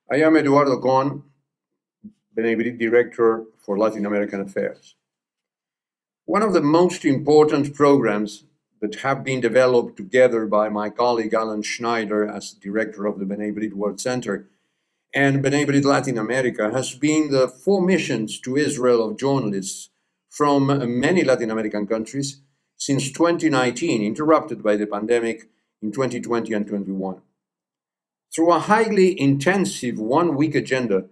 I am Eduardo Kohn, Benefit Director for Latin American Affairs. One of the most important programs that have been developed together by my colleague Alan Schneider as director of the Benefit World Center and Benefit Latin America has been the four missions to Israel of journalists from many Latin American countries since 2019, interrupted by the pandemic in 2020 and 21. Through a highly intensive one-week agenda,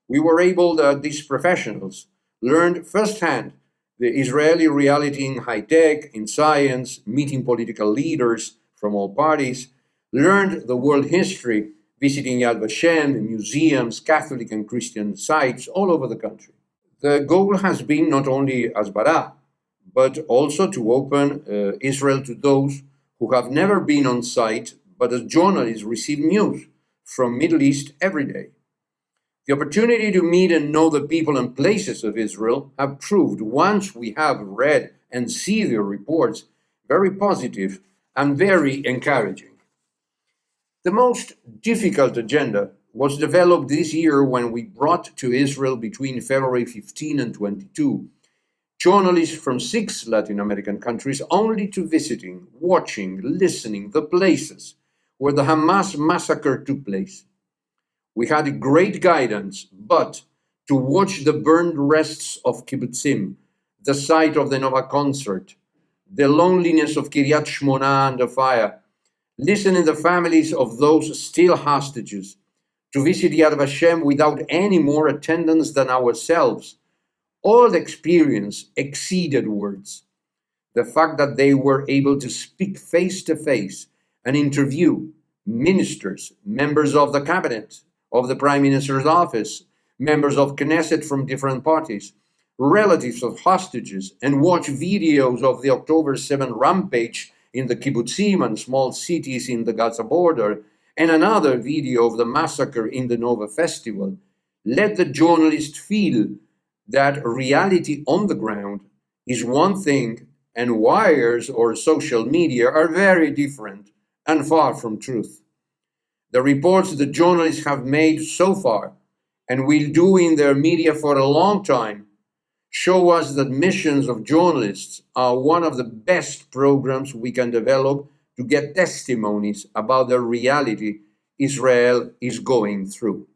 we were able that these professionals learned firsthand the Israeli reality in high tech, in science, meeting political leaders from all parties, learned the world history, visiting Yad Vashem, museums, Catholic and Christian sites all over the country. The goal has been not only Asbara, but also to open Israel to those who have never been on site, but as journalists receive news from Middle East every day. The opportunity to meet and know the people and places of Israel have proved, once we have read and see their reports, very positive and very encouraging. The most difficult agenda was developed this year when we brought to Israel between February 15 and 22 journalists from 6 Latin American countries only to visiting, watching, listening the places where the Hamas massacre took place. We had great guidance, but to watch the burned rests of kibbutzim, the site of the Nova concert, the loneliness of Kiryat Shmona under fire, listening the families of those still hostages, to visit Yad Vashem without any more attendance than ourselves, all experience exceeded words. The fact that they were able to speak face to face and interview ministers, members of the cabinet, of the Prime Minister's office, members of Knesset from different parties, relatives of hostages, and watch videos of the October 7 rampage in the kibbutzim and small cities in the Gaza border, and another video of the massacre in the Nova Festival, let the journalist feel that reality on the ground is one thing and wires or social media are very different and far from truth. The reports the journalists have made so far, and will do in their media for a long time, show us that missions of journalists are one of the best programs we can develop to get testimonies about the reality Israel is going through.